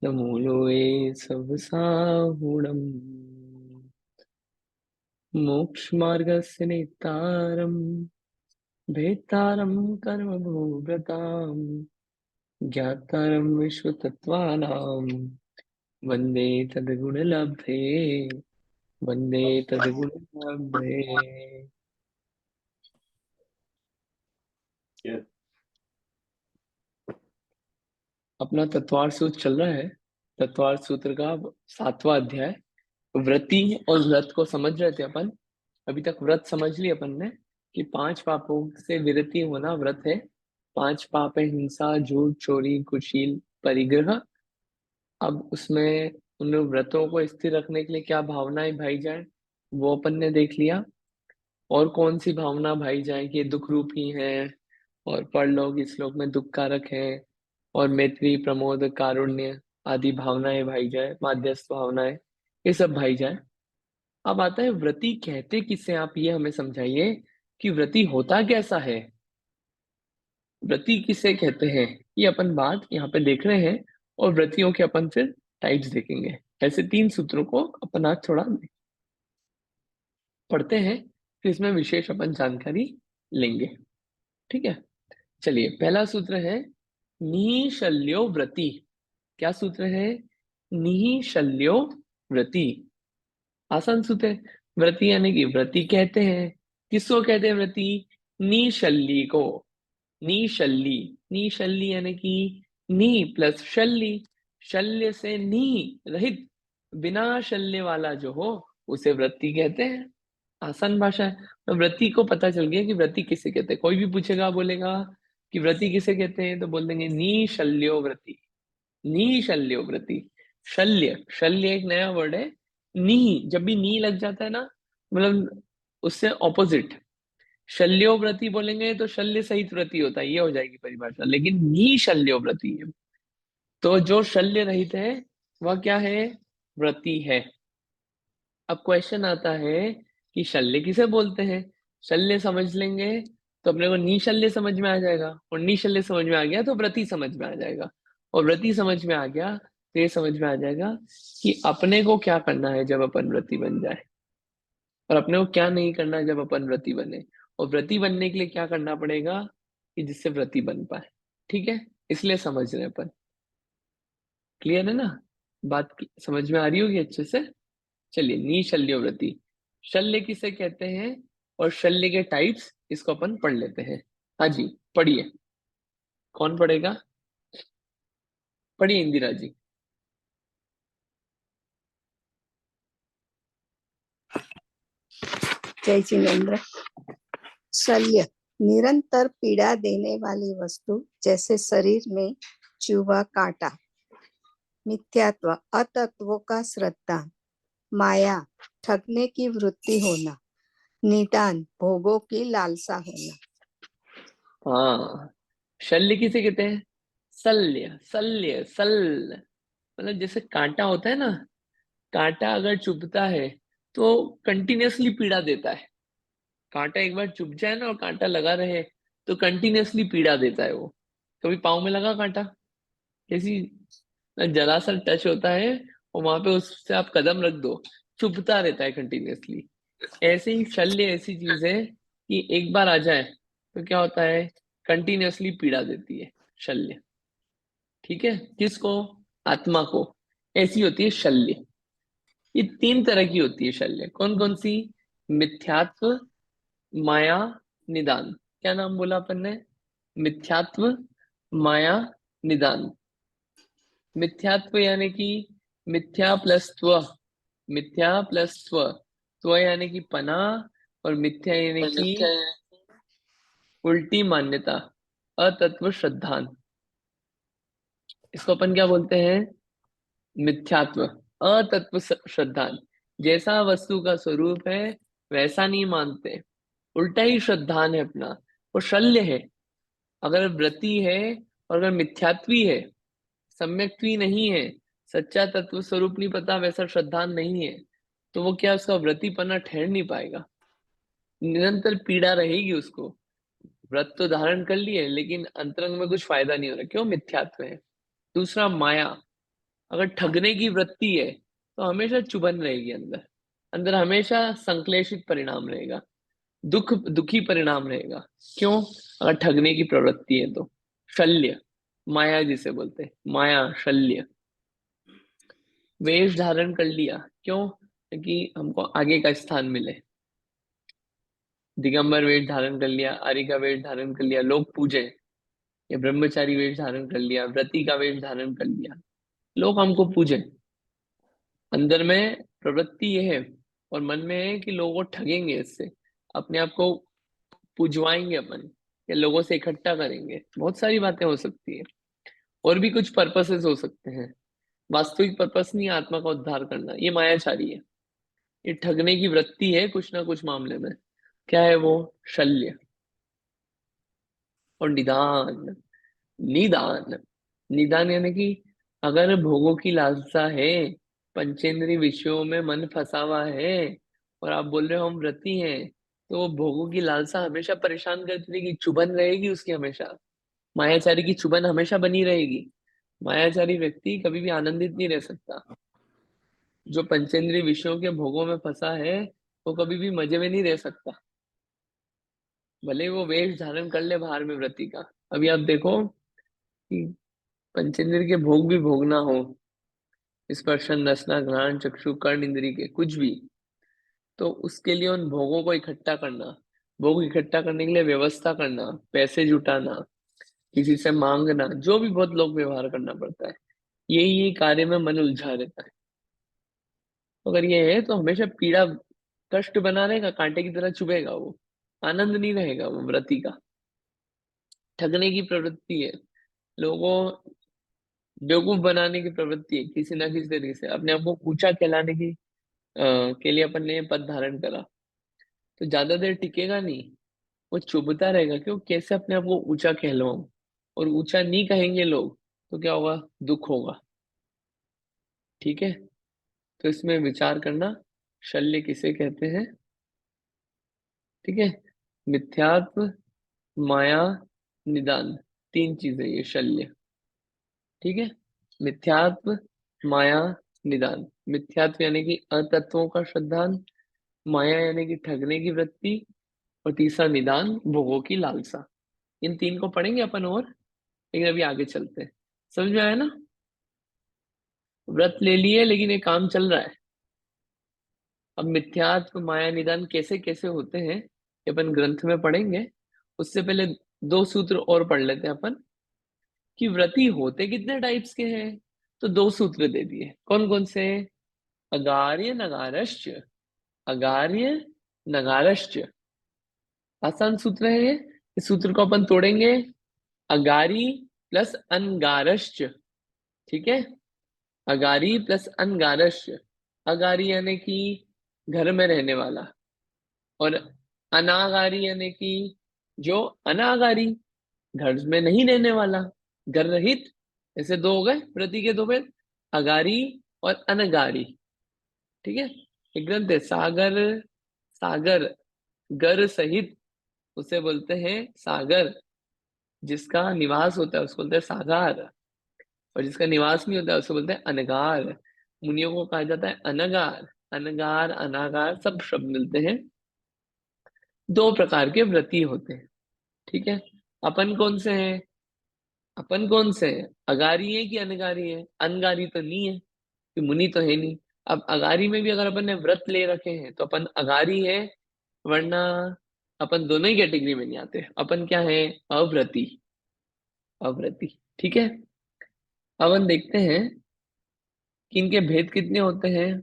नमूलोए सब साहुणम् मोक्षमार्गस्य नेतारम् भेत्तारं कर्मभूभृताम् ज्ञातारं विश्वतत्त्वानां वन्दे तद्गुणलब्धे वन्दे तद्गुणलब्धे। अपना तत्वार्थ सूत्र चल रहा है। तत्वार्थ सूत्र का 7वां अध्याय व्रति और व्रत को समझ रहे थे अपन। अभी तक व्रत समझ लिया अपन ने कि 5 पापों से विरति होना व्रत है। 5 पाप है हिंसा, झूठ, चोरी, कुशील, परिग्रह। अब उसमें उन व्रतों को स्थिर रखने के लिए क्या भावनाएं भाई जाए वो अपन ने देख लिया। और कौन सी भावना भाई जाए कि ये दुख रूप ही है और परलोक इस श्लोक में दुख कारक है। और मैत्री, प्रमोद, कारुण्य आदि भावनाएं भाई जाए, माध्यस्थ भावनाएं, ये सब भाई जाए। अब आता है व्रति कहते किसे, आप ये हमें समझाइए कि व्रति होता कैसा है। व्रति किसे कहते हैं ये अपन बात यहाँ पे देख रहे हैं। और व्रतियों के अपन फिर टाइप्स देखेंगे। ऐसे 3 सूत्रों को अपन आज थोड़ा पढ़ते हैं, फिर इसमें विशेष अपन जानकारी लेंगे। ठीक है, चलिए पहला सूत्र है निशल्यो व्रति। क्या सूत्र है? निशल्यो व्रति। आसान सूत्र है। व्रति यानी कि व्रति कहते हैं, किसको कहते हैं व्रति? निशल्ली को। निशल्ली, निशल्ली यानी कि नी प्लस शल्ली, शल्य से नी रहित, बिना शल्य वाला जो हो उसे व्रति कहते हैं। आसान भाषा है। तो व्रति को पता चल गया कि व्रति किसे कहते हैं। कोई भी पूछेगा बोलेगा कि व्रति किसे कहते हैं तो बोल देंगे निशल्यो व्रति। निशल्यो व्रति। शल्य, शल्य एक नया वर्ड है। नी, जब भी नी लग जाता है ना, मतलब उससे ऑपोजिट। शल्यो व्रति बोलेंगे तो शल्य सहित व्रति होता है, ये हो जाएगी परिभाषा। लेकिन निशल्यो व्रति है तो जो शल्य रहित है वह क्या है? व्रति है। अब क्वेश्चन आता है कि शल्य किसे बोलते हैं। शल्य समझ लेंगे तो अपने को निशल्य समझ में आ जाएगा, और निशल्य समझ में आ गया तो व्रति समझ में आ जाएगा, और व्रति समझ में आ गया तो ये समझ में आ जाएगा कि अपने को क्या करना है जब अपन व्रति बन जाए, और अपने को क्या नहीं करना है जब अपन व्रति बने, और व्रति बनने के लिए क्या करना पड़ेगा कि जिससे व्रति बन पाए। ठीक है, इसलिए समझ रहे हैं अपन। क्लियर है ना? बात समझ में आ रही होगी अच्छे से। चलिए, निशल्य व्रति। शल्य किसे कहते हैं और शल्य के टाइप्स इसको अपन पढ़ लेते हैं। हाँ जी, पढ़िए। कौन पढ़ेगा? पढ़िए इंदिरा जी। जय जिनेन्द्र। शल्य निरंतर पीड़ा देने वाली वस्तु, जैसे शरीर में चुभा, कांटा। मिथ्यात्व अतत्वों का श्रद्धा। माया ठगने की वृत्ति होना। निदान भोगों की लालसा होना। हाँ, शल्य किसे कहते हैं? शल्य, शल्य, सल, मतलब जैसे कांटा होता है ना, कांटा अगर चुभता है तो कंटिन्यूअसली पीड़ा देता है। कांटा एक बार चुभ जाए ना और कांटा लगा रहे तो कंटिन्यूअसली पीड़ा देता है वो। कभी पाँव में लगा कांटा? कैसी जरा सा टच होता है और वहां पे उससे आप कदम रख दो, चुभता रहता है कंटिन्यूअसली। ऐसे ही शल्य ऐसी चीज है कि एक बार आ जाए तो क्या होता है, कंटिन्यूअसली पीड़ा देती है शल्य। ठीक है, किसको? आत्मा को। ऐसी होती है शल्य। ये 3 तरह की होती है शल्य। कौन कौन सी? मिथ्यात्व, माया, निदान। क्या नाम बोला अपन ने? मिथ्यात्व, माया, निदान। मिथ्यात्व यानी कि मिथ्या प्लस त्व, मिथ्या प्लस त्व, त्व यानी कि पना, और मिथ्या यानी कि उल्टी मान्यता, अतत्व श्रद्धान। इसको अपन क्या बोलते हैं? मिथ्यात्व, अतत्व श्रद्धान। जैसा वस्तु का स्वरूप है वैसा नहीं मानते, उल्टा ही श्रद्धान है अपना, वो शल्य है। अगर व्रति है और अगर मिथ्यात्वी है, सम्यक्त्वी नहीं है, सच्चा तत्व स्वरूप नहीं पता, वैसा श्रद्धान नहीं है, तो वो क्या, उसका व्रतिपना ठहर नहीं पाएगा। निरंतर पीड़ा रहेगी उसको। व्रत तो धारण कर लिए लेकिन अंतरंग में कुछ फायदा नहीं हो रहा, क्यों? मिथ्यात्व है। दूसरा माया। अगर ठगने की वृत्ति है तो हमेशा चुभन रहेगी अंदर, अंदर हमेशा संश्लेषित परिणाम रहेगा, दुखी परिणाम रहेगा। क्यों? अगर ठगने की प्रवृत्ति है तो शल्य, माया जिसे बोलते हैं, माया शल्य। वेश धारण कर लिया, क्यों? क्योंकि हमको आगे का स्थान मिले। दिगंबर वेश धारण कर लिया, आर्य का वेश धारण कर लिया, लोग पूजे, या ब्रह्मचारी वेश धारण कर लिया, व्रती का वेश धारण कर लिया, लोग हमको पूजे। अंदर में प्रवृत्ति ये है और मन में है कि लोगों को ठगेंगे, इससे अपने आप को पुजवाएंगे अपन, या लोगों से इकट्ठा करेंगे। बहुत सारी बातें हो सकती है, और भी कुछ पर्पसेस हो सकते हैं। वास्तविक पर्पस नहीं है आत्मा का उद्धार करना, ये मायाचारी है, ये ठगने की वृत्ति है कुछ ना कुछ मामले में। क्या है वो? शल्य। और निदान, निदान, निदान यानी कि अगर भोगों की लालसा है, पंचेंद्रिय विषयों में मन फंसा हुआ है, और आप बोल रहे हो हम व्रती हैं, तो वो भोगों की लालसा हमेशा परेशान करती रहेगी, चुभन रहेगी उसकी हमेशा। मायाचारी की चुभन हमेशा बनी रहेगी। मायाचारी व्यक्ति कभी भी आनंदित नहीं रह सकता। जो पंचेंद्रिय विषयों के भोगों में फंसा है, वो कभी भी मजे में नहीं रह सकता, भले वो वेश धारण कर ले बाहर में व्रती का। अभी आप देखो कि पंचेंद्रिय के भोग भी भोगना हो, स्पर्शन रसना घ्राण चक्षु कर्ण इंद्रिय के कुछ भी, तो उसके लिए उन भोगों को इकट्ठा करना, भोग इकट्ठा करने के लिए व्यवस्था करना, पैसे जुटाना, किसी से मांगना, जो भी बहुत लोग व्यवहार करना पड़ता है, यही कार्य में मन उलझा रहता है। तो अगर ये है तो हमेशा पीड़ा, कष्ट बना रहेगा, कांटे की तरह चुभेगा वो, आनंद नहीं रहेगा वो व्रती का। ठगने की प्रवृत्ति है, लोगों बेवकूफ बनाने की प्रवृत्ति है, किसी ना किसी तरीके से अपने आप को ऊंचा कहलाने की के लिए अपन ने पद धारण करा, तो ज्यादा देर टिकेगा नहीं, वो चुभता रहेगा। क्यों? कैसे अपने आप को ऊंचा कहलवाऊं, और ऊंचा नहीं कहेंगे लोग तो क्या होगा? दुख होगा। ठीक है, तो इसमें विचार करना, शल्य किसे कहते हैं। ठीक है, मिथ्यात्व, माया, निदान, तीन चीजें ये शल्य। ठीक है, मिथ्यात्व, माया, निदान। मिथ्यात्व यानी कि अतत्वों का श्रद्धान, माया यानी कि ठगने की वृत्ति, और तीसरा निदान, भोगों की लालसा। इन तीन को पढ़ेंगे अपन, और लेकिन अभी आगे चलते हैं। समझ में आया ना? व्रत ले लिए लेकिन ये काम चल रहा है। अब मिथ्यात्व माया निदान कैसे कैसे होते हैं ये अपन ग्रंथ में पढ़ेंगे। उससे पहले दो सूत्र और पढ़ लेते हैं अपन, कि व्रती होते कितने टाइप्स के हैं। तो दो सूत्र दे दिए, कौन कौन से? अगार्य नगारश्च, अगार्य नगारश्च। आसान सूत्र है ये, इस सूत्र को अपन तोड़ेंगे। अगारी प्लस अनगारश्च। ठीक है, अगारी प्लस अनगारश्च। अगारी यानी कि घर में रहने वाला, और अनागारी यानी कि जो अनागारी, घर में नहीं रहने वाला, घर रहित। ऐसे दो हो गए प्रति के दो भेद, अगारी और अनगारी। ठीक है, एक ग्रंथ है सागर, सागर गर सहित, उसे बोलते हैं सागर। जिसका निवास होता है उसको बोलते हैं सागार, और जिसका निवास नहीं होता है उसको बोलते हैं अनगार। मुनियों को कहा जाता है अनगार। अनगार अनागार सब शब्द मिलते हैं। दो प्रकार के व्रती होते हैं। ठीक है, अपन कौन से हैं? अपन कौन से हैं? अगारी है कि अनगारी है? अनगारी तो नहीं है कि मुनि तो है नहीं। अब अगारी में भी अगर अपन ने व्रत ले रखे हैं तो अपन अगारी है, वरना अपन दोनों ही कैटेगरी में नहीं आते। अपन क्या है? अव्रती, अव्रती। ठीक है, अब हम देखते हैं कि इनके भेद कितने होते हैं।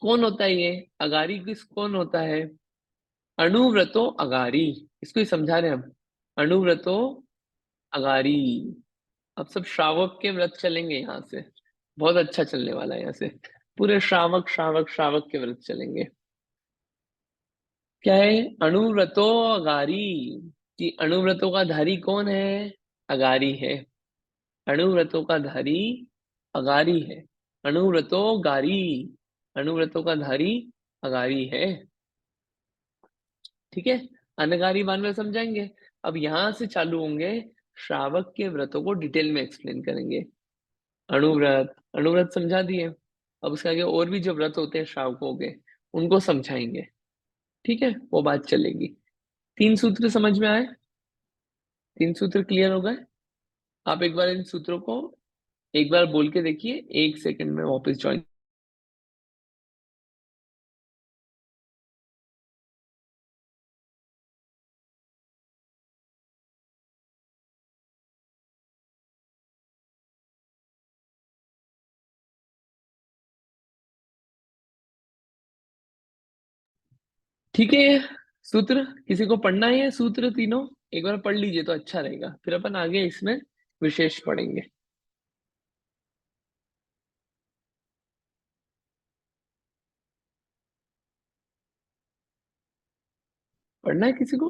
कौन होता है ये अगारी? किस कौन होता है? अणुव्रतो अगारी, इसको ही समझा रहे हैं हम। अणुव्रतो अगारी। अब सब श्रावक के व्रत चलेंगे यहाँ से, बहुत अच्छा चलने वाला है यहाँ से। पूरे श्रावक श्रावक श्रावक के व्रत चलेंगे। क्या है? अणुव्रतो अगारी, कि अणुव्रतों का धारी कौन है? अगारी है। अणुव्रतों का धारी अगारी है। अणुव्रतो गारी, अणुव्रतों का धारी अगारी है। ठीक है, अनगारी बाद में समझाएंगे। अब यहां से चालू होंगे, श्रावक के व्रतों को डिटेल में एक्सप्लेन करेंगे। अणुव्रत, अणुव्रत समझा दिए। अब उसके आगे और भी जो व्रत होते हैं श्रावकों के, उनको समझाएंगे। ठीक है, वो बात चलेगी। 3 सूत्र समझ में आए? 3 सूत्र क्लियर हो गए? आप एक बार इन सूत्रों को एक बार बोल के देखिए, 1 सेकंड में वापस ज्वाइन। ठीक है, सूत्र किसी को पढ़ना है? ये सूत्र तीनों एक बार पढ़ लीजिए तो अच्छा रहेगा, फिर अपन आगे इसमें विशेष पढ़ेंगे। पढ़ना है किसी को?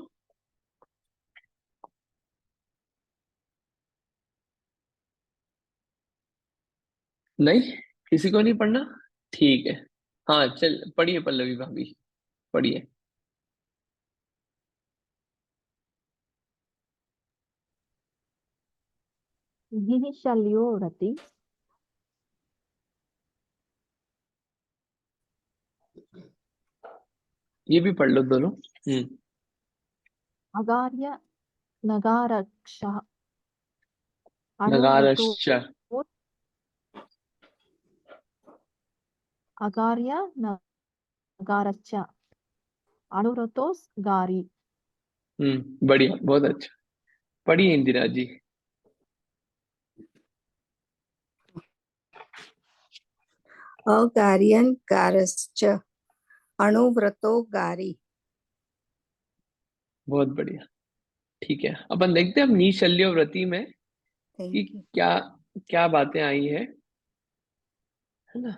नहीं, किसी को नहीं पढ़ना? ठीक है। हाँ चल, पढ़िए पल्लवी भाभी, पढ़िए। निःशल्यो रति ये भी पढ़ लो दोनों। अगार्य नगारक्षः अणुव्रतो नगारश्च। अगार्य नगारच्च अणुव्रतोस गारी। बढ़िया, बहुत अच्छा। पढ़िए इंदिरा जी। अगार्यन गारश्च अणुव्रतो गारी। बहुत बढ़िया। ठीक है, अपन देखते हैं अब निशल्य व्रती में कि थैंक यू। क्या क्या बातें आई है ना।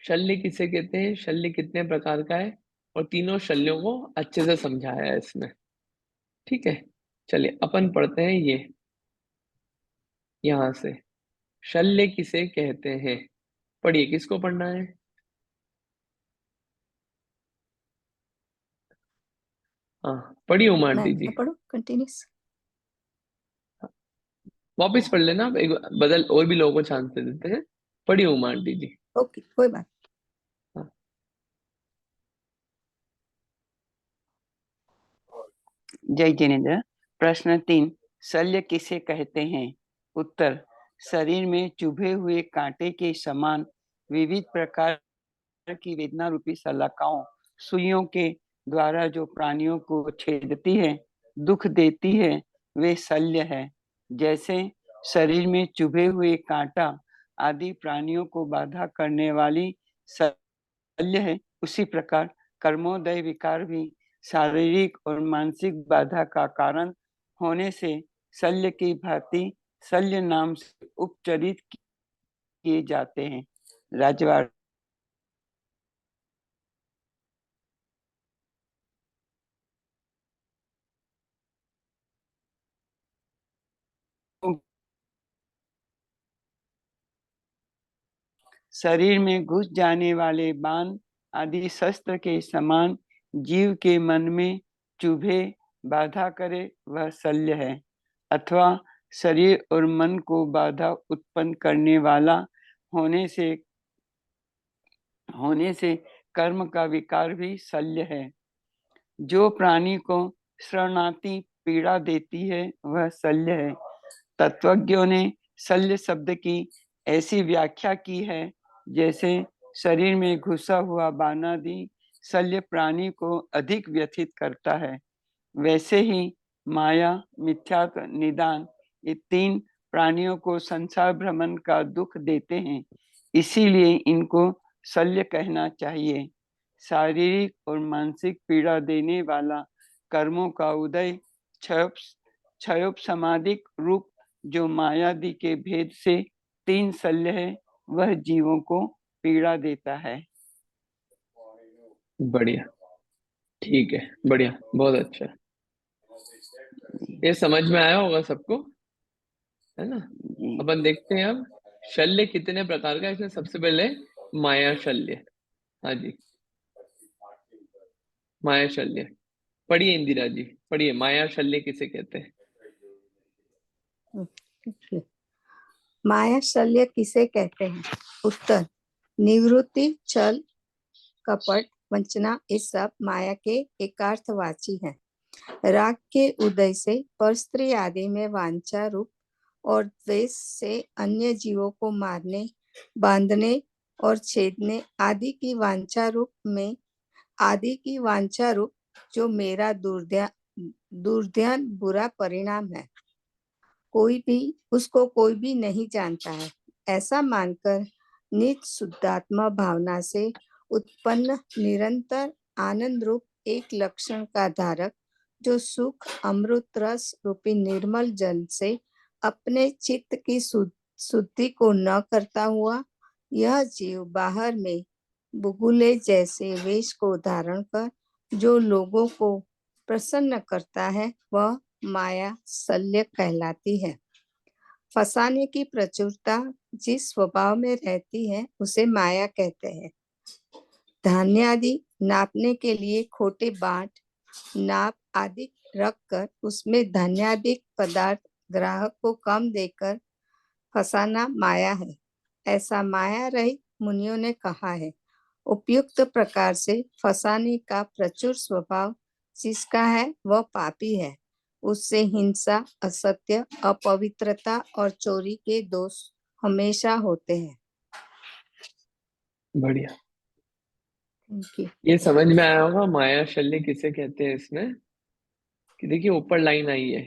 शल्य किसे कहते हैं, शल्य कितने प्रकार का है, और तीनों शल्यों को अच्छे से समझाया है इसमें। ठीक है, चलिए अपन पढ़ते हैं ये यहां से। शल्य किसे कहते हैं? पढ़िए, किसको पढ़ना है? हाँ पढ़िए उमा आंटी जी। मैं पढ़ू कंटिन्यूस। वापिस पढ़ लेना, एक बदल और भी लोगों को चांस दे देते हैं। पढ़िए उमा आंटी जी। ओके, कोई बात। हाँ। जय जिनेन्द्र। प्रश्न 3, शल्य किसे कहते हैं? उत्तर, शरीर में चुभे हुए कांटे के समान विविध प्रकार की वेदना रूपी सलाखाओं, सुइयों के द्वारा जो प्राणियों को छेदती है, दुख देती है, वे शल्य है। जैसे शरीर में चुभे हुए कांटा आदि प्राणियों को बाधा करने वाली शल्य है, उसी प्रकार कर्मोदय विकार भी शारीरिक और मानसिक बाधा का कारण होने से शल्य की भांति शल्य नाम से उपचरित किए जाते हैं। राजवाड़ शरीर में घुस जाने वाले बाण आदि शस्त्र के समान जीव के मन में चुभे, बाधा करे, वह शल्य है। अथवा शरीर और मन को बाधा उत्पन्न करने वाला होने से कर्म का विकार भी शल्य है। जो प्राणी को शरणार्थी पीड़ा देती है, वह शल्य है। तत्वज्ञों ने शल्य शब्द की ऐसी व्याख्या की है, जैसे शरीर में घुसा हुआ बाणादि शल्य प्राणी को अधिक व्यथित करता है, वैसे ही माया, मिथ्यात्व, निदान ये 3 प्राणियों को संसार भ्रमण का दुख देते हैं, इसीलिए इनको शल्य कहना चाहिए। शारीरिक और मानसिक पीड़ा देने वाला कर्मों का उदय क्षयोपशमादिक रूप जो मायादि के भेद से 3 शल्य है, वह जीवों को पीड़ा देता है। बढ़िया, ठीक है, बढ़िया, बहुत अच्छा। ये समझ में आया होगा सबको, है ना। जी अपन देखते हैं अब शल्य कितने प्रकार का है। इसमें सबसे पहले माया शल्य। हाँ जी, माया शल्य। पढ़िए इंदिरा जी, पढ़िए, माया शल्य किसे कहते हैं? ओके। माया शल्य किसे कहते हैं? उत्तर, निवृत्ति, छल, कपट, वंचना, ये सब माया के एकार्थवाची हैं। राग के उदय से पर स्त्री आदि में वांछा रूप और द्वेष से अन्य जीवों को मारने, बांधने और छेदने आदि की वांछा रूप जो मेरा दुर्ध्यान बुरा परिणाम है, कोई भी नहीं जानता है। ऐसा मानकर निज शुद्धात्मा भावना से उत्पन्न निरंतर आनंद रूप एक लक्षण का धारक, जो सुख अमृत रस रूपी निर्मल जल से अपने चित्त की शुद्धि को न करता हुआ, यह जीव बाहर में बुगुले जैसे वेश को धारण कर जो लोगों को प्रसन्न करता है, वह माया शल्य कहलाती है। फसाने की प्रचुरता जिस स्वभाव में रहती है, उसे माया कहते हैं। धान्य आदि नापने के लिए खोटे बाट, नाप आदि रखकर उसमें धान्यादिक पदार्थ ग्राहक को कम देकर फसाना माया है। ऐसा माया रहित मुनियों ने कहा है। उपयुक्त प्रकार से फसाने का प्रचुर स्वभाव जिसका है, वह पापी है। उससे हिंसा, असत्य, अपवित्रता और चोरी के दोष हमेशा होते हैं। बढ़िया। Thank you. ये समझ में आया होगा माया शल्य किसे कहते हैं इसमें, कि देखिए ऊपर लाइन आई है,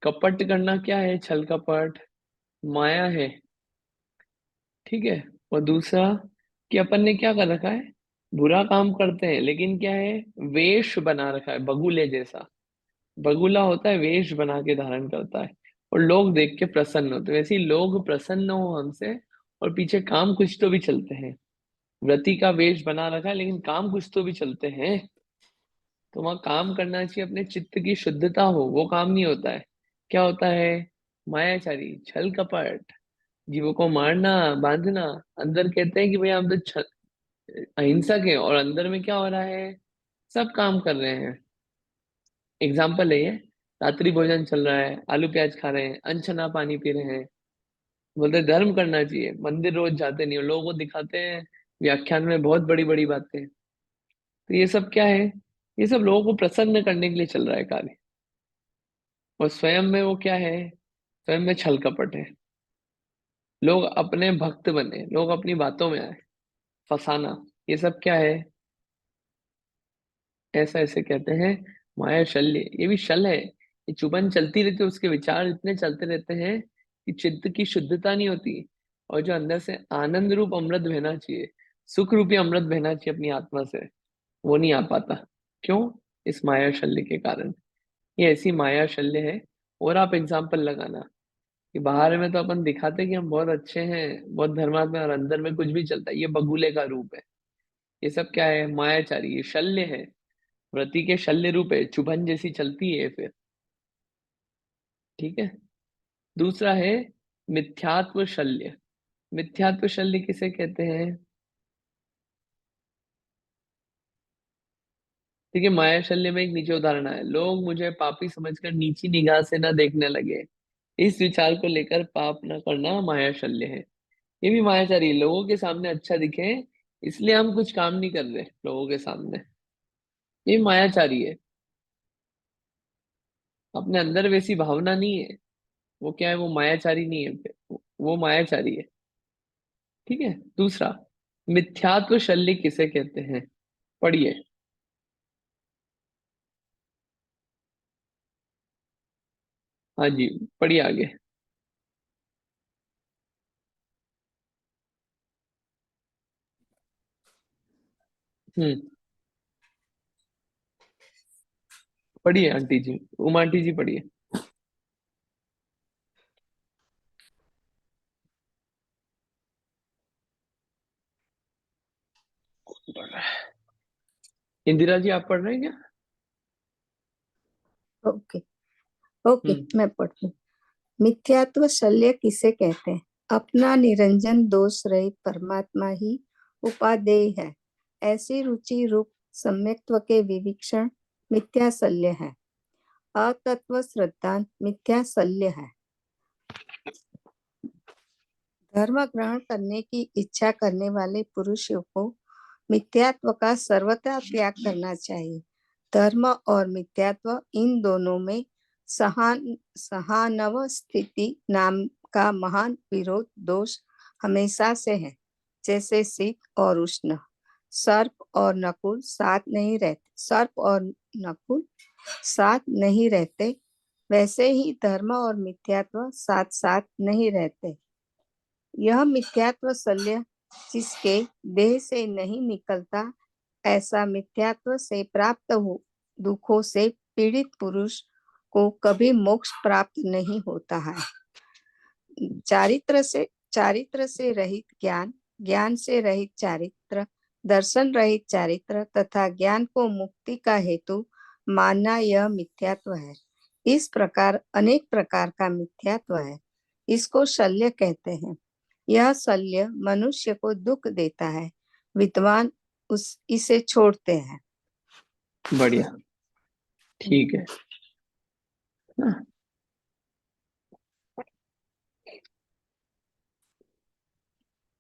कपट करना क्या है, छल कपट माया है, ठीक है। और दूसरा कि अपन ने क्या कर रखा है, बुरा काम करते हैं लेकिन क्या है, वेश बना रखा है बगुले जैसा। बगुला होता है वेश बना के धारण करता है और लोग देख के प्रसन्न होते हैं। वैसे ही लोग प्रसन्न हो हमसे और पीछे काम कुछ तो भी चलते हैं। व्रती का वेश बना रखा है लेकिन काम कुछ तो भी चलते हैं। तो वहां काम करना चाहिए, अपने चित्त की शुद्धता हो, वो काम नहीं होता है। क्या होता है, मायाचारी, छल कपट, जीवों को मारना, बांधना। अंदर कहते हैं कि भाई हम तो अहिंसक है और अंदर में क्या हो रहा है, सब काम कर रहे हैं। एग्जाम्पल है ये, रात्रि भोजन चल रहा है, आलू प्याज खा रहे हैं, अनछना पानी पी रहे हैं, बोलते हैं धर्म करना चाहिए, मंदिर रोज जाते नहीं हो, लोगों को दिखाते हैं व्याख्यान में बहुत बड़ी बड़ी बातें। तो ये सब क्या है, ये सब लोगों को प्रसन्न करने के लिए चल रहा है कार्य, और स्वयं में वो क्या है, स्वयं में छल कपट है। लोग अपने भक्त बने, लोग अपनी बातों में आए, फसाना, ये सब क्या है, ऐसा ऐसे कहते हैं माया शल्य। ये भी शल है, ये चुभन चलती रहती है, उसके विचार इतने चलते रहते हैं कि चित्त की शुद्धता नहीं होती। और जो अंदर से आनंद रूप अमृत बहना चाहिए, सुख रूपी अमृत बहना चाहिए अपनी आत्मा से, वो नहीं आ पाता। क्यों? इस माया शल्य के कारण। ये ऐसी माया शल्य है। और आप एग्जाम्पल लगाना कि बाहर में तो अपन दिखाते हैं कि हम बहुत अच्छे हैं, बहुत धर्मात्मा, और अंदर में कुछ भी चलता है, ये बगुले का रूप है। ये सब क्या है, मायाचारी, ये शल्य है, व्रति के शल्य रूप है, चुभन जैसी चलती है फिर, ठीक है। दूसरा है मिथ्यात्व शल्य। मिथ्यात्व शल्य किसे कहते हैं, ठीक है। माया शल्य में एक नीचे उदाहरण है, लोग मुझे पापी समझकर नीची निगाह से न देखने लगे, इस विचार को लेकर पाप न करना माया शल्य है। ये भी मायाचारी है, लोगों के सामने अच्छा दिखे इसलिए हम कुछ काम नहीं कर रहे लोगों के सामने, ये मायाचारी है। अपने अंदर वैसी भावना नहीं है, वो क्या है, वो मायाचारी नहीं है, वो मायाचारी है, ठीक है। दूसरा, मिथ्यात्व शल्य किसे कहते हैं, पढ़िए। हाँ जी, पढ़िए आगे। हम्म, पढ़िए आंटी जी, उमा आंटी जी पढ़िए। इंदिरा जी आप पढ़ रहे हैं क्या? ओके ओके, हम्म, मैं पढ़ती हूँ। मिथ्यात्व शल्य किसे कहते हैं? अपना निरंजन दोष रहित परमात्मा ही उपादेय है। ऐसी रुचि रूप सम्यक्त्व के विवीक्षण मिथ्या शल्य है। अतत्व श्रद्धांत मिथ्या शल्य है। धर्म ग्रहण करने की इच्छा करने वाले पुरुषों को मिथ्यात्व का सर्वथा त्याग करना चाहिए। धर्म और मिथ्यात्व इन दोनों में सहानव स्थिति नाम का महान विरोध दोष हमेशा से है। जैसे सिख और उष्ण, सर्प और नकुल साथ नहीं रहते, वैसे ही धर्म और मिथ्यात्व साथ साथ नहीं रहते। यह मिथ्यात्व शल्य जिसके देह से नहीं निकलता, ऐसा मिथ्यात्व से प्राप्त दुखों से पीड़ित पुरुष को कभी मोक्ष प्राप्त नहीं होता है। चारित्र से रहित ज्ञान, ज्ञान से रहित चारित्र, दर्शन रहित चारित्र तथा ज्ञान को मुक्ति का हेतु मानना यह मिथ्यात्व है। इस प्रकार अनेक प्रकार का मिथ्यात्व है, इसको शल्य कहते हैं। यह शल्य मनुष्य को दुख देता है, विद्वान इसे छोड़ते हैं। बढ़िया, ठीक है ना?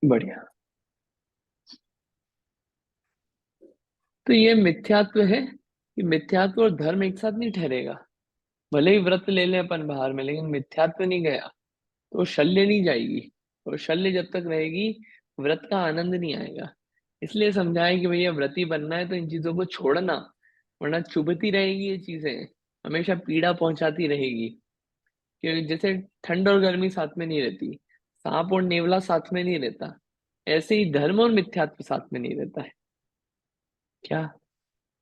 बढ़िया। तो ये मिथ्यात्व है कि मिथ्यात्व और धर्म एक साथ नहीं ठहरेगा। भले ही व्रत ले लें अपन बाहर में, लेकिन मिथ्यात्व नहीं गया तो शल्य नहीं जाएगी, और शल्य जब तक रहेगी व्रत का आनंद नहीं आएगा। इसलिए समझाया कि भैया व्रती बनना है तो इन चीजों को छोड़ना, वरना चुभती रहेगी ये चीजें, हमेशा पीड़ा पहुंचाती रहेगी। कि जैसे ठंड और गर्मी साथ में नहीं रहती, सांप और नेवला साथ में नहीं रहता, ऐसे ही धर्म और मिथ्यात्व साथ में नहीं रहता है। क्या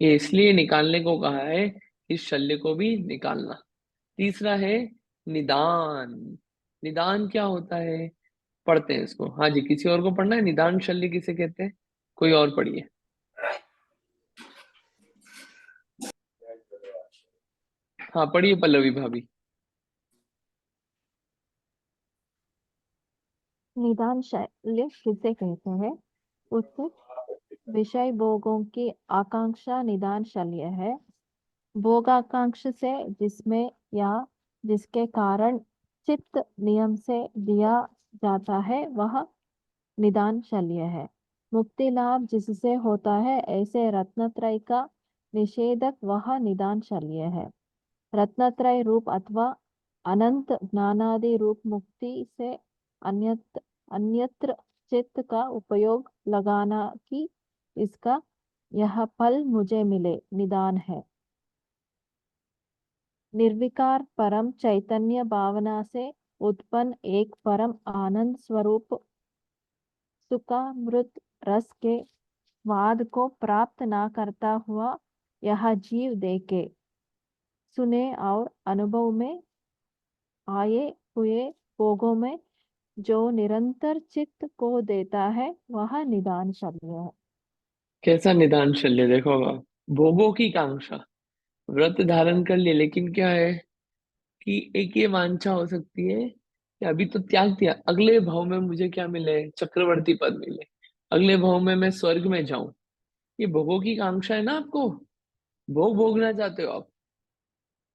ये इसलिए निकालने को कहा है, इस शल्य को भी निकालना। तीसरा है निदान। निदान क्या होता है, पढ़ते हैं इसको। हाँ जी, किसी और को पढ़ना है? निदान शल्य किसे कहते हैं? कोई और पढ़िए। हाँ पढ़िए पल्लवी भाभी। निदान शल्य किसे कहते हैं? उत्तर, विषय भोगों की आकांक्षा निदान शल्य है। भोगाकांक्षा से जिसमें या जिसके कारण चित्त नियम से दिया जाता है वह निदान शल्य है। मुक्ति लाभ जिससे होता है ऐसे रत्नत्रय का निषेधक वह निदान शल्य है। रत्नत्रय रूप अथवा अनंत ज्ञानादि रूप मुक्ति से अन्यत्र चित्त का उपयोग लगाना कि इसका यह फल मुझे मिले निदान है। निर्विकार परम चैतन्य भावना से उत्पन्न एक परम आनंद स्वरूप सुखामृत रस के स्वाद को प्राप्त ना करता हुआ यह जीव देखे सुने और अनुभव में आए हुए भोगों में जो निरंतर चित्त को देता है वह निदान शल्य है। कैसा निदान शल्य? देखो आप, भोगों की कांक्षा, व्रत धारण कर लिए, लेकिन क्या है कि एक ये वांछा हो सकती है कि अभी तो त्याग दिया, अगले भाव में मुझे क्या मिले? चक्रवर्ती पद मिले, अगले भाव में मैं स्वर्ग में जाऊं। ये भोगों की कांक्षा है ना आपको, भोग भोगना चाहते हो आप,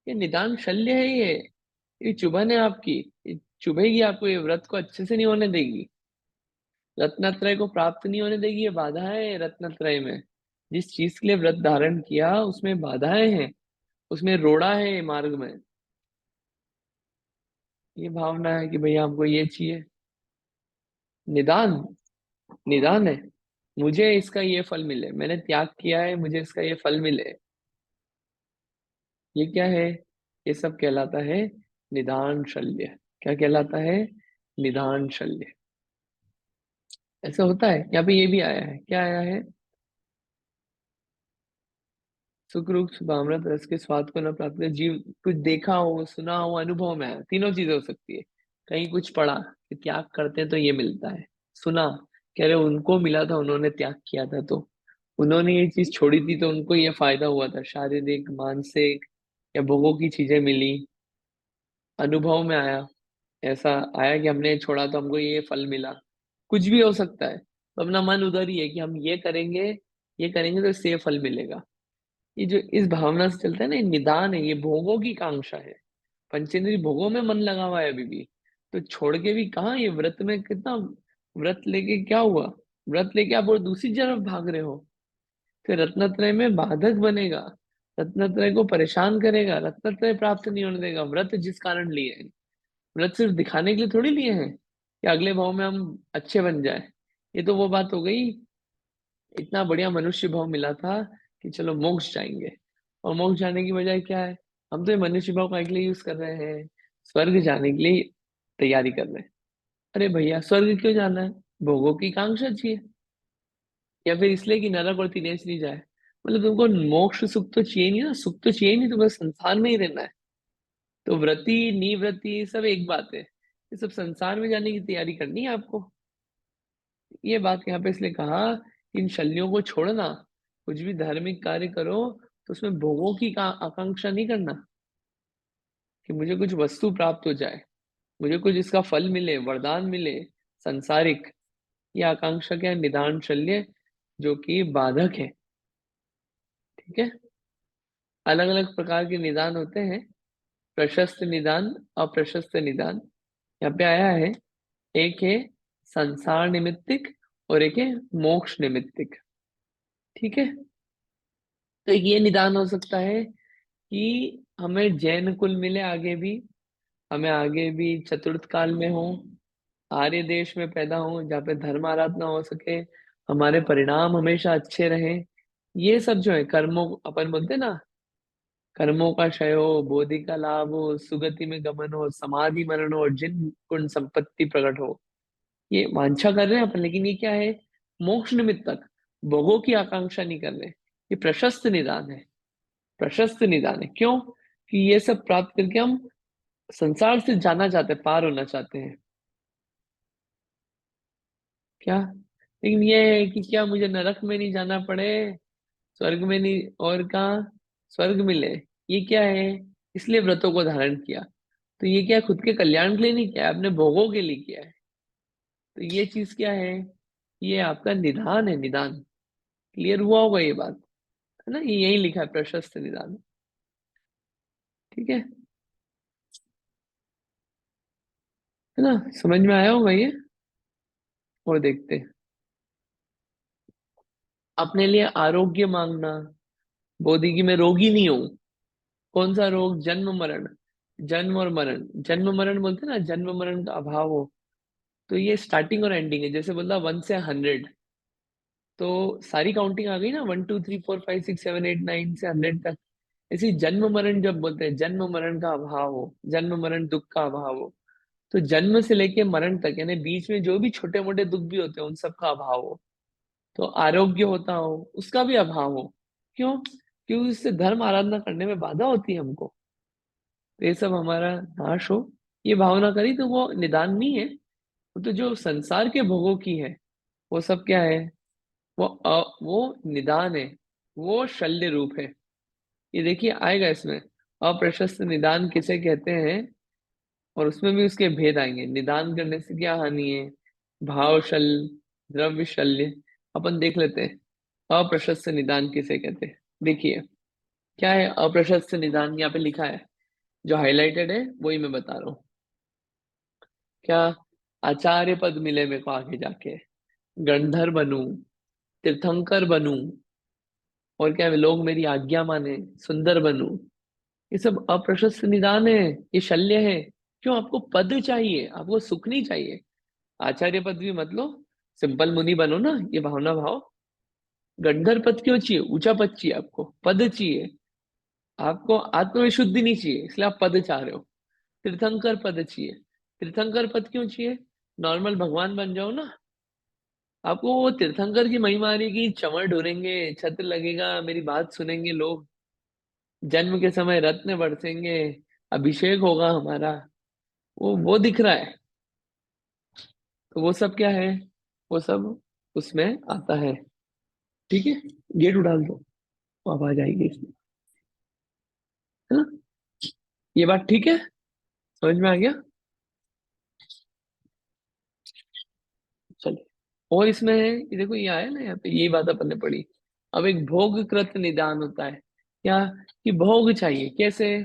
ये निदान शल्य है। ये चुभन है आपकी, ये चुभेगी आपको, ये व्रत को अच्छे से नहीं होने देगी, रत्नत्रय को प्राप्त नहीं होने देगी। ये बाधाएं है रत्नत्रय में, जिस चीज के लिए व्रत धारण किया उसमें बाधाएं हैं, उसमें रोड़ा है मार्ग में। ये भावना है कि भैया हमको ये चाहिए, निदान, निदान है मुझे इसका ये फल मिले, मैंने त्याग किया है मुझे इसका ये फल मिले। ये क्या है? ये सब कहलाता है निदान शल्य। क्या कहलाता है? निदान शल्य। ऐसा होता है, यहाँ पे ये भी आया है। क्या आया है? सुख रूप शुभामृत रस के स्वाद को न प्राप्त कर जीव, कुछ देखा हो, सुना हो, अनुभव में आया, तीनों चीजें हो सकती है। कहीं कुछ पढ़ा कि त्याग करते हैं तो ये मिलता है, सुना कह रहे उनको मिला था, उन्होंने त्याग किया था, तो उन्होंने ये चीज छोड़ी थी तो उनको ये फायदा हुआ था, शारीरिक मानसिक या भोगों की चीजें मिली। अनुभव में आया, ऐसा आया कि हमने छोड़ा तो हमको ये फल मिला। कुछ भी हो सकता है, तो अपना मन उधर ही है कि हम ये करेंगे तो इससे ये फल मिलेगा। ये जो इस भावना से चलता है ना, ये निदान है, ये भोगों की कांक्षा है। पंचेंद्रिय भोगों में मन लगा हुआ है अभी भी, तो छोड़ के भी कहाँ, ये व्रत में कितना, व्रत लेके क्या हुआ, व्रत लेके आप और दूसरी तरफ भाग रहे हो, फिर रत्नत्रय में बाधक बनेगा, रत्नत्रय को परेशान करेगा, रत्नत्रय प्राप्त नहीं होने देगा। व्रत जिस कारण लिए हैं, व्रत सिर्फ दिखाने के लिए थोड़ी लिए हैं कि अगले भाव में हम अच्छे बन जाए। ये तो वो बात हो गई, इतना बढ़िया मनुष्य भाव मिला था कि चलो मोक्ष जाएंगे, और मोक्ष जाने की बजाय क्या है, हम तो ये मनुष्य भाव का के लिए यूज कर रहे हैं, स्वर्ग जाने के लिए तैयारी कर रहे हैं। अरे भैया, स्वर्ग क्यों जाना है, भोगों की कांक्षा चाहिए, या फिर इसलिए कि नरक और तिनेश नहीं जाए, मतलब तुमको मोक्ष सुख तो चाहिए नहीं ना, सुख तो चाहिए नहीं, तुम्हें संसार में ही रहना है। तो व्रति निव्रति सब एक बात है, ये सब संसार में जाने की तैयारी करनी है आपको। ये बात यहाँ पे इसलिए कहा कि इन शल्यों को छोड़ना, कुछ भी धार्मिक कार्य करो तो उसमें भोगों की आकांक्षा नहीं करना कि मुझे कुछ वस्तु प्राप्त हो जाए, मुझे कुछ इसका फल मिले, वरदान मिले संसारिक। ये आकांक्षा क्या है, निदान शल्य जो कि बाधक है। ठीक है, अलग अलग प्रकार के निदान होते हैं, प्रशस्त निदान, अप्रशस्त निदान। यहाँ पे आया है, एक है संसार निमित्तिक और एक है मोक्ष निमित्तिक। ठीक है, तो एक ये निदान हो सकता है कि हमें जैन कुल मिले आगे भी, हमें आगे भी चतुर्थ काल में हो, आर्य देश में पैदा हो जहाँ पे धर्म आराधना हो सके, हमारे परिणाम हमेशा अच्छे रहें। ये सब जो है कर्मों, अपन बोलते हैं ना, कर्मों का क्षय हो, बोधि का लाभ हो, सुगति में गमन हो, समाधि मरण हो और जिन गुण संपत्ति प्रकट हो, ये वांछा कर रहे हैं अपन, लेकिन ये क्या है, मोक्ष निमित्त तक, भोगों की आकांक्षा नहीं कर रहे। ये प्रशस्त निदान है, प्रशस्त निदान है। क्यों? कि ये सब प्राप्त करके हम संसार से जाना चाहते हैं, पार होना चाहते हैं। क्या, लेकिन ये है कि क्या मुझे नरक में नहीं जाना पड़े, स्वर्ग में नहीं, और कहाँ स्वर्ग मिले, ये क्या है, इसलिए व्रतों को धारण किया। तो ये क्या, खुद के कल्याण के लिए नहीं किया है, अपने भोगों के लिए किया है। तो ये चीज क्या है, ये आपका निदान है, निदान। क्लियर हुआ होगा ये बात, है ना, ये यही लिखा है, प्रशस्त निदान। ठीक है है ना, समझ में आया होगा ये। और देखते हैं, अपने लिए आरोग्य मांगना, बोधि की मैं रोगी नहीं हूं। कौन सा रोग, जन्म मरण, जन्म और मरण, जन्म मरण बोलते हैं ना, जन्म मरण का अभाव हो। तो ये स्टार्टिंग और एंडिंग है, जैसे बोलता 1 से 100, तो सारी काउंटिंग आ गई ना, 1 2 3 4 5 6 7 8 9 से 100 तक। इसी जन्म मरण जब बोलते हैं, जन्म मरण का अभाव हो, जन्म मरण दुख का अभाव हो, तो जन्म से लेके मरण तक, यानी बीच में जो भी छोटे मोटे दुख भी होते हैं उन सब का अभाव हो, तो आरोग्य होता हो उसका भी अभाव हो। क्यों? क्योंकि इससे धर्म आराधना करने में बाधा होती है हमको, तो ये सब हमारा नाश हो, ये भावना करी, तो वो निदान नहीं है, वो तो जो संसार के भोगों की है, वो सब क्या है, वो निदान है, वो शल्य रूप है। ये देखिए आएगा इसमें, अप्रशस्त निदान किसे कहते हैं, और उसमें भी उसके भेद आएंगे, निदान करने से क्या हानि है, भाव शल्य, द्रव्य शल्य, अपन देख लेते हैं। अप्रशस्त निदान किसे कहते हैं, देखिए क्या है अप्रशस्त निदान, यहाँ पे लिखा है, जो हाईलाइटेड है वही मैं बता रहा हूँ। क्या, आचार्य पद मिले मेरे को आगे जाके, गंधर्व बनूं, तीर्थंकर बनूं, और क्या लोग मेरी आज्ञा माने, सुंदर बनूं, ये सब अप्रशस्त निदान है, ये शल्य है। क्यों? आपको पद चाहिए, आपको सुख नहीं चाहिए। आचार्य पद भी मतलब सिंपल मुनि बनो ना, ये भावना भाव। गंधर्व पद क्यों चाहिए, ऊंचा पद चाहिए, आपको पद चाहिए, आपको आत्मविशुद्धि नहीं चाहिए, इसलिए आप पद चाह रहे हो। तीर्थंकर पद चाहिए, तीर्थंकर पद क्यों चाहिए, नॉर्मल भगवान बन जाओ ना, आपको वो तीर्थंकर की महिमा आ रही है कि चंवर ढूंढेंगे, छत्र लगेगा, मेरी बात सुनेंगे लोग, जन्म के समय रत्न बरसेंगे, अभिषेक होगा हमारा, वो दिख रहा है। तो वो सब क्या है, वो सब उसमें आता है। ठीक है, गेट उडाल दो, तो आवाज आएगी इसमें, है ना, ये बात ठीक है, समझ में आ गया। चलिए, और इसमें है, ये देखो ये आया ना यहाँ पे, यही बात अपन ने पढ़ी। अब एक भोगकृत निदान होता है, क्या, कि भोग चाहिए, कैसे,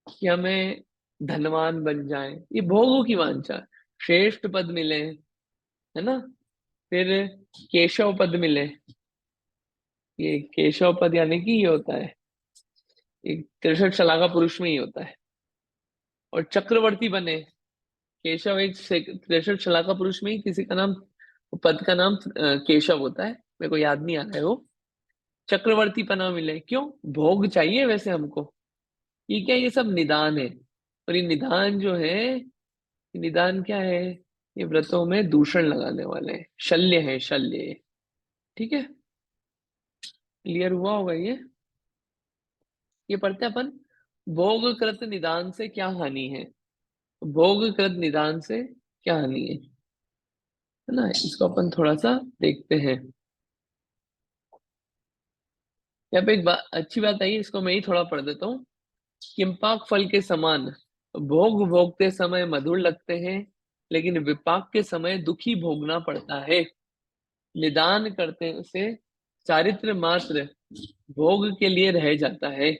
कि हमें धनवान बन जाए, ये भोगों की वांछा। श्रेष्ठ पद मिले, है ना, फिर केशव पद मिले, ये केशव पद यानी कि ये होता है, एक 63 शलाका पुरुष में ही होता है। और चक्रवर्ती बने, केशव एक 63 शलाका पुरुष में ही किसी का नाम, पद का नाम केशव होता है, मेरे को याद नहीं आ रहा है वो। चक्रवर्ती पना मिले, क्यों, भोग चाहिए वैसे हमको। ये क्या, ये सब निदान है। और ये निदान जो है, निदान क्या है, ये व्रतों में दूषण लगाने वाले हैं, शल्य है, शल्य। ठीक है, क्लियर हुआ होगा ये पढ़ते हैं अपन। भोग कृत निदान से क्या हानि है, भोग कृत निदान से क्या हानि है ना, इसको अपन थोड़ा सा देखते हैं। यहाँ पे एक अच्छी बात आई, इसको मैं ही थोड़ा पढ़ देता हूँ। किंपाक फल के समान भोग भोगते समय मधुर लगते हैं, लेकिन विपाक के समय दुखी भोगना पड़ता है। निदान करते से चारित्र मात्र भोग के लिए रह जाता है।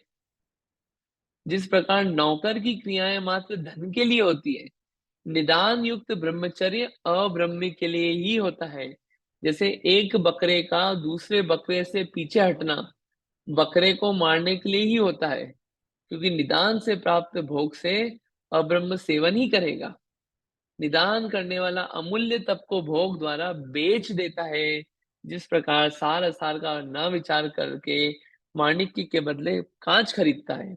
जिस प्रकार नौकर की क्रियाएं मात्र धन के लिए होती है, निदान युक्त ब्रह्मचर्य अब्रह्म के लिए ही होता है। जैसे एक बकरे का दूसरे बकरे से पीछे हटना बकरे को मारने के लिए ही होता है, क्योंकि निदान से प्राप्त भोग से अब्रह्म सेवन ही करेगा। निदान करने वाला अमूल्य तप को भोग द्वारा बेच देता है। जिस प्रकार सार असार का न विचार करके माणिक्य के बदले कांच खरीदता है।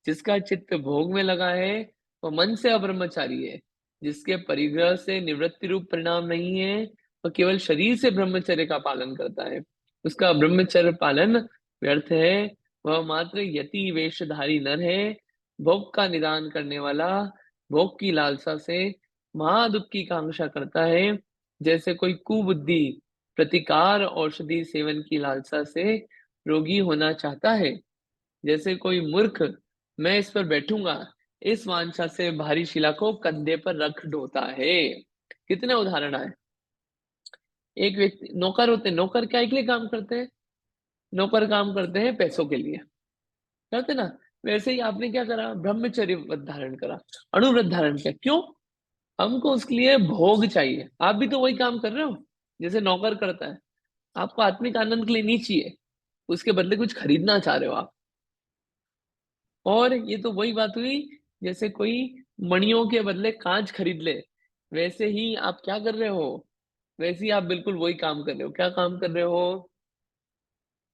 जिसका चित्त भोग में लगा है वो मन से अब्रह्मचारी है। जिसके परिग्रह से निवृत्ति रूप परिणाम नहीं है, वह केवल शरीर से ब्रह्मचर्य का पालन करता है, उसका ब्रह्मचर्य पालन व्यर्थ है। वह मात्र यति वेशधारी नर है। भोग का निदान करने वाला भोग की लालसा से महादुख की कांक्षा करता है। जैसे कोई कुबुद्धि प्रतिकार औषधि सेवन की लालसा से रोगी होना चाहता है, जैसे कोई मूर्ख मैं इस पर बैठूंगा इस वांछा से भारी शिला को कंधे पर रख ढोता है। कितने उदाहरण आए। एक व्यक्ति, नौकर होते हैं, नौकर क्या के लिए काम करते हैं, नौकर काम करते हैं पैसों के लिए, करते ना। वैसे ही आपने क्या करा, ब्रह्मचर्य व्रत धारण करा, अणुव्रत धारण किया, क्यों, हमको उसके लिए भोग चाहिए। आप भी तो वही काम कर रहे हो जैसे नौकर करता है। आपको आत्मिक आनंद के लिए नहीं चाहिए, उसके बदले कुछ खरीदना चाह रहे हो आप। और ये तो वही बात हुई, जैसे कोई मणियों के बदले कांच खरीद ले, वैसे ही आप क्या कर रहे हो, वैसे ही आप बिल्कुल वही काम कर रहे हो। क्या काम कर रहे हो,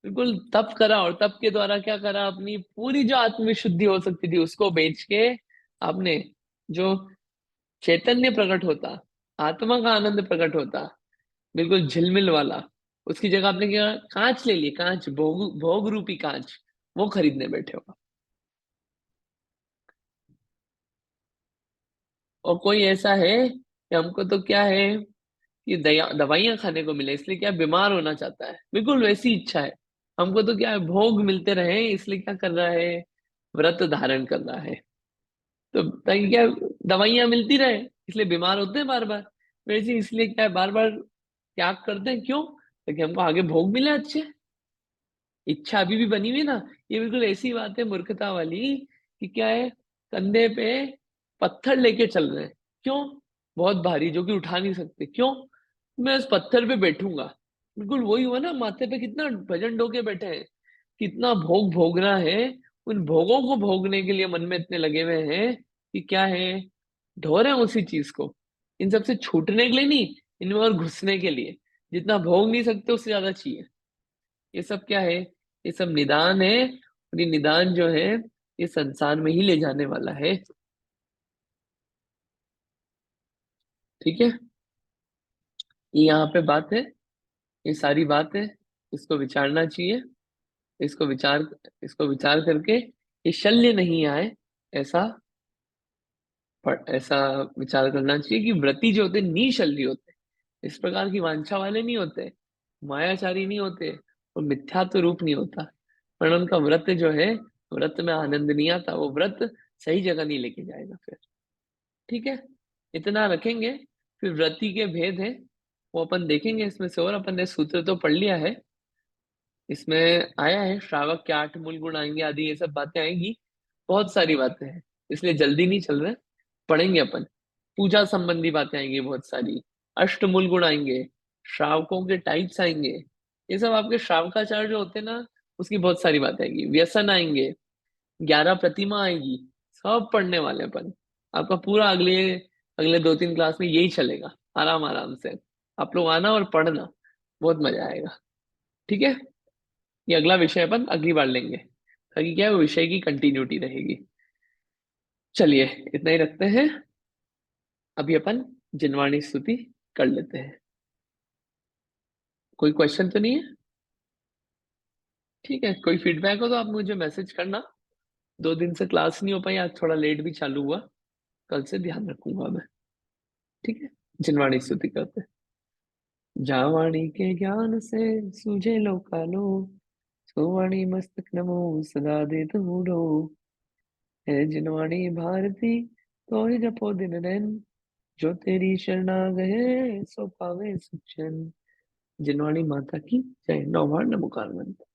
बिल्कुल तप करा, और तप के द्वारा क्या करा, अपनी पूरी जो आत्मविशुद्धि हो सकती थी उसको बेच के आपने जो चैतन्य प्रकट होता, आत्मा का आनंद प्रकट होता, बिल्कुल झिलमिल वाला, उसकी जगह आपने क्या, कांच ले लिए, कांच, भोग भोग रूपी कांच, वो खरीदने बैठे हो। और कोई ऐसा है कि हमको तो क्या है कि दवाइयां खाने को मिले, इसलिए क्या बीमार होना चाहता है, बिल्कुल वैसी इच्छा है। हमको तो क्या है, भोग मिलते रहे, इसलिए क्या कर रहा है, व्रत धारण कर रहा है। तो ताकि क्या, दवाइयां मिलती रहे, इसलिए बीमार होते हैं बार बार। वैसे इसलिए क्या है, बार बार त्याग करते हैं, क्यों, ताकि हमको आगे भोग मिले अच्छे। इच्छा अभी भी बनी हुई ना। ये बिल्कुल ऐसी बात है मूर्खता वाली, कि क्या है, कंधे पे पत्थर लेके चल रहे हैं, क्यों, बहुत भारी, जो कि उठा नहीं सकते, क्यों, मैं उस पत्थर पे बैठूंगा। बिल्कुल वही हुआ ना, माथे पे कितना वजन ढोके बैठे हैं, कितना भोग भोगना है। उन भोगों को भोगने के लिए मन में इतने लगे हुए हैं कि क्या है, ढो रहे हैं उसी चीज को, इन सबसे छूटने के लिए नहीं, इनमें और घुसने के लिए। जितना भोग नहीं सकते उससे ज्यादा चाहिए। ये सब क्या है, ये सब निदान है। और ये निदान जो है, ये संसार में ही ले जाने वाला है। ठीक है, ये यहाँ पे बात है, ये सारी बात है, इसको विचारना चाहिए। इसको विचार, इसको विचार करके ये शल्य नहीं आए, ऐसा ऐसा विचार करना चाहिए कि व्रती जो होते निशल्य होते, इस प्रकार की वांछा वाले नहीं होते, मायाचारी नहीं होते, और मिथ्यात्व रूप नहीं होता। पर उनका व्रत जो है, व्रत में आनंद नहीं आता, वो व्रत सही जगह नहीं लेके जाएगा फिर। ठीक है, इतना रखेंगे। फिर व्रति के भेद है, वो अपन देखेंगे इसमें से। और अपन ने सूत्र तो पढ़ लिया है, इसमें आया है श्रावक के 8 मूल गुण आएंगे, आदि ये सब बातें आएंगी, बहुत सारी बातें हैं। इसलिए जल्दी नहीं चल रहा है, पढ़ेंगे अपन। पूजा संबंधी बातें आएंगी बहुत सारी, अष्टमूल गुण आएंगे, श्रावकों के टाइप्स आएंगे, ये सब आपके श्रावकाचार जो होते हैं ना, उसकी बहुत सारी बातें आएंगी, व्यसन आएंगे, 11 प्रतिमा आएगी, सब पढ़ने वाले हैं अपन। आपका पूरा अगले अगले 2-3 क्लास में यही चलेगा, आराम आराम से। आप लोग आना और पढ़ना, बहुत मजा आएगा। ठीक है, ये अगला विषय अपन अगली बार लेंगे, ताकि क्या है, वो विषय की कंटिन्यूटी रहेगी। चलिए इतना ही रखते हैं, अभी अपन जिनवाणी स्तुति कर लेते हैं। कोई क्वेश्चन तो नहीं है? ठीक है, कोई फीडबैक हो तो आप मुझे मैसेज करना। 2 दिन से क्लास नहीं हो पाई, आज थोड़ा लेट भी चालू हुआ, कल से ध्यान रखूंगा मैं। ठीक है, जिनवाणी स्तुति करते हैं। जावाणी के ज्ञान से सूझे लोकालो, सोवाणी मस्तक नमो सदा देत हूडो। है जिनवाणी भारती तो ही जपो दिन रैन, जो तेरी शरणा गए सो पावे सुचन। जिनवाणी माता की जय। 9 बार नमोकार मंत्र।